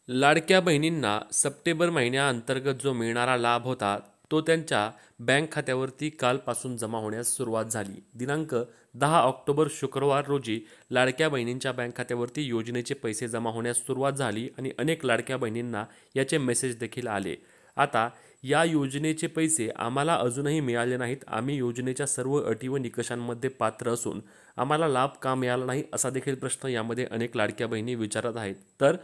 लाडक्या बहिणींना सप्टेंबर महिन्याअंतर्गत जो मिळणारा लाभ होता तो त्यांच्या बँक खात्यावरती कालपासून जमा होण्यास सुरुवात झाली. दिनांक 10 ऑक्टोबर शुक्रवार रोजी लाडक्या बहिणींच्या बँक खात्यावरती योजनेचे पैसे जमा होण्यास सुरुवात झाली आणि अनेक लाडक्या बहिणींना याचे मेसेज देखील आले. आता या योजनेचे पैसे आम्हाला अजूनही मिळाले नाहीत. आम्ही योजनेच्या सर्व अटी व निकषांमध्ये पात्र असून आम्हाला लाभ का मिळाला नाही असा देखील प्रश्न यामध्ये अनेक लाडक्या बहिणी विचारत आहेत. तर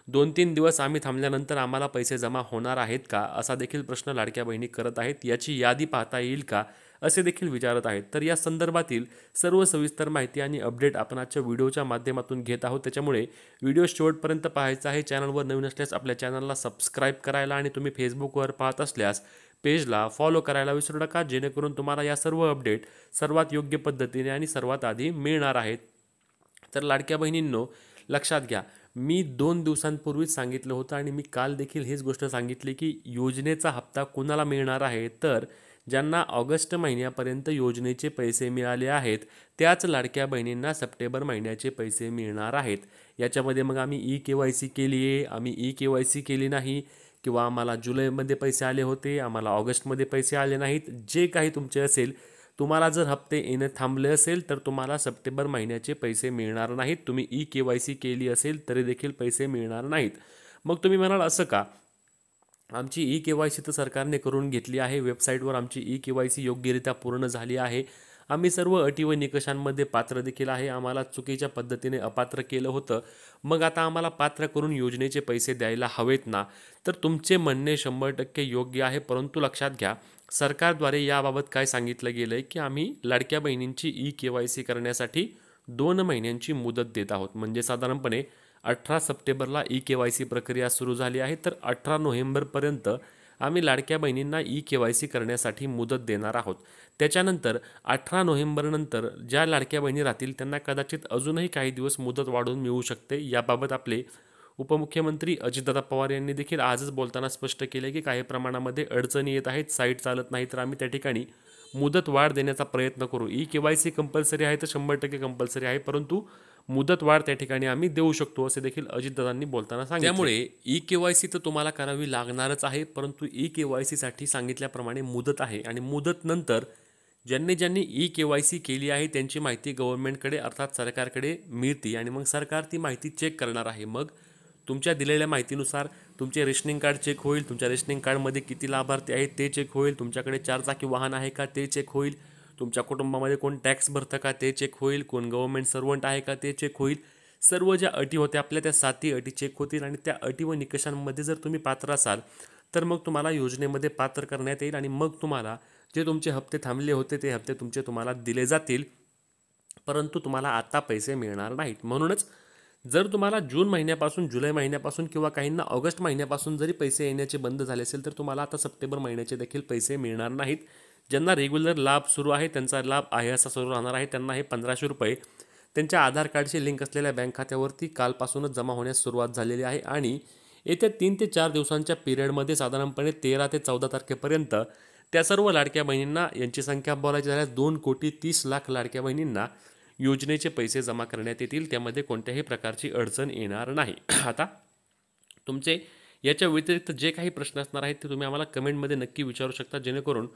2-3 दिवस आम्ही थांबल्यानंतर आम्हाला पैसे जमा होणार आहेत का असा देखील प्रश्न लाडक्या बहिणी करत आहेत. याची यादी पाहता येईल का असे देखील विचारत आहेत. तर या संदर्भातील सर्व सविस्तर माहिती आणि अपडेट आपण आजच्या व्हिडिओच्या माध्यमातून घेत आहोत. त्याच्यामुळे व्हिडिओ शेवटपर्यंत पाहायचा आहे. चॅनलवर नवीन असल्यास आपल्या चॅनलला सबस्क्राईब करायला आणि तुम्ही फेसबुकवर पाहत असल्यास पेजला फॉलो करायला विसरू नका, जेणेकरून तुम्हाला या सर्व अपडेट सर्वात योग्य पद्धतीने आणि सर्वात आधी मिळणार आहेत. तर लाडक्या बहिणींनो, लक्षात घ्या, मी 2 दिवसांपूर्वीच सांगितलं होतं आणि मी काल देखील हेच गोष्ट सांगितली की योजनेचा हप्ता कुणाला मिळणार आहे. तर ज्यांना ऑगस्ट महिन्यापर्यंत योजनेचे पैसे मिळाले आहेत त्याच लाडक्या बहिणींना सप्टेंबर महिन्याचे पैसे मिळणार आहेत. याच्यामध्ये मग आम्ही ई-KYC केली आहे, आम्ही ई-KYC केली नाही, किंवा आम्हाला जुलैमध्ये पैसे आले होते, आम्हाला ऑगस्टमध्ये पैसे आले नाहीत, जे काही तुमचे असेल, तुम्हाला जर हप्ते येणे थांबले असेल तर तुम्हाला सप्टेंबर महिन्याचे पैसे मिळणार नाहीत. तुम्ही ई-KYC केली असेल तरी देखील पैसे मिळणार नाहीत. मग तुम्ही म्हणाल असं का? आमची ई-KYC तर सरकारने करून घेतली आहे. वेबसाईटवर आमची ई-KYC योग्यरित्या पूर्ण झाली आहे. आम्ही सर्व अटी व निकषांमध्ये पात्र देखील आहे. आम्हाला चुकीच्या पद्धतीने अपात्र केलं होतं. मग आता आम्हाला पात्र करून योजनेचे पैसे द्यायला हवेत ना? तर तुमचे म्हणणे 100% योग्य आहे. परंतु लक्षात घ्या, सरकारद्वारे याबाबत काय सांगितलं गेलं आहे की आम्ही लाडक्या बहिणींची ई-KYC करण्यासाठी 2 महिन्यांची मुदत देत आहोत. म्हणजे साधारणपणे 18 सप्टेंबरला ई-KYC प्रक्रिया सुरू झाली आहे. तर 18 नोव्हेंबरपर्यंत आम्ही लाडक्या बहिणींना ई-KYC करण्यासाठी मुदत देणार आहोत. त्याच्यानंतर 18 नोव्हेंबरनंतर ज्या लाडक्या बहिणी राहतील त्यांना कदाचित अजूनही काही दिवस मुदत वाढवून मिळू शकते. याबाबत आपले उपमुख्यमंत्री अजितदादा पवार यांनी देखील आजच बोलताना स्पष्ट केले की काही प्रमाणामध्ये अडचणी येत आहेत, साईट चालत नाही, तर आम्ही त्या ठिकाणी मुदत वाढ देण्याचा प्रयत्न करू. ई-KYC कंपल्सरी आहे तर 100% कंपल्सरी आहे, परंतु मुदत वाढ त्या ठिकाणी आम्ही देऊ शकतो असे देखील अजितदादांनी बोलताना सांगितले. त्यामुळे ई-KYC तर तुम्हाला करावी लागणारच आहे, परंतु ई-KYC साठी सांगितल्याप्रमाणे मुदत आहे आणि मुदत नंतर ज्यांनी ई-KYC केली आहे त्यांची माहिती गव्हर्नमेंटकडे अर्थात सरकारकडे मिळते आणि मग सरकार ती माहिती चेक करणार आहे. मग तुमच्या दिलेल्या माहितीनुसार तुमचे रेशनिंग कार्ड चेक होईल, तुमच्या रेशनिंग कार्डमध्ये किती लाभार्थी आहेत ते चेक होईल, तुमच्याकडे 4 चाकी वाहन आहे का ते चेक होईल, तुमच्या कुटुंबामध्ये कोण टॅक्स भरतं का ते चेक होईल, कोण गव्हर्नमेंट सर्वंट आहे का ते चेक होईल. सर्व ज्या अटी होत्या आपल्या त्या 7ही अटी चेक होतील आणि त्या अटी व निकषांमध्ये जर तुम्ही पात्र असाल तर मग तुम्हाला योजनेमध्ये पात्र करण्यात येईल आणि मग तुम्हाला जे तुमचे हप्ते थांबले होते ते हप्ते तुम्हाला दिले जातील, परंतु तुम्हाला आता पैसे मिळणार नाहीत. म्हणूनच जर तुम्हाला जून महिन्यापासून, जुलै महिन्यापासून किंवा काहींना ऑगस्ट महिन्यापासून जरी पैसे येण्याचे बंद झाले असेल तर तुम्हाला आता सप्टेंबर महिन्याचे देखील पैसे मिळणार नाहीत. ज्यांना रेग्युलर लाभ सुरू आहे त्यांचा लाभ आहे असा सुरू राहणार आहे. त्यांना हे 1500 रुपये त्यांच्या आधार कार्डशी लिंक असलेल्या बँक खात्यावरती कालपासूनच जमा होण्यास सुरुवात झालेली आहे आणि येत्या 3 ते 4 दिवसांच्या पिरियडमध्ये साधारणपणे 13 ते 14 तारखेपर्यंत त्या सर्व लाडक्या बहिणींना, यांची संख्या बोलायची झाल्यास 2,30,00,000 लाडक्या बहिणींना योजनेचे पैसे जमा करण्यात येतील. त्यामध्ये कोणत्याही प्रकारची अडचण येणार नाही. आता तुमचे याच्या व्यतिरिक्त जे काही प्रश्न असणार आहेत ते तुम्ही आम्हाला कमेंटमध्ये नक्की विचारू शकता, जेणेकरून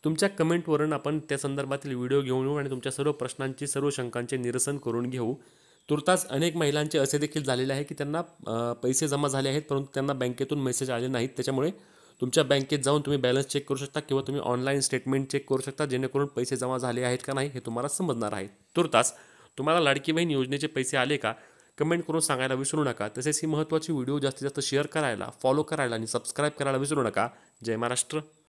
तुमच्या कमेंटवरून आपण त्या संदर्भातील व्हिडिओ घेऊन येऊ आणि तुमच्या सर्व प्रश्नांची, सर्व शंकांचे निरसन करून घेऊ. तुर्तास अनेक महिलांचे असे देखील झालेले आहे की त्यांना पैसे जमा झाले आहेत परंतु त्यांना बँकेतून मेसेज आले नाहीत. त्याच्यामुळे तुमच्या बँकेत जाऊन तुम्ही बॅलन्स चेक करू शकता किंवा तुम्ही ऑनलाईन स्टेटमेंट चेक करू शकता, जेणेकरून पैसे जमा झाले आहेत का नाही हे तुम्हाला समजणार आहे. तुर्तास तुम्हाला लाडकी बहीण योजनेचे पैसे आले का कमेंट करून सांगायला विसरू नका. तसेच ही महत्त्वाची व्हिडिओ जास्तीत जास्त शेअर करायला, फॉलो करायला आणि सबस्क्राईब करायला विसरू नका. जय महाराष्ट्र.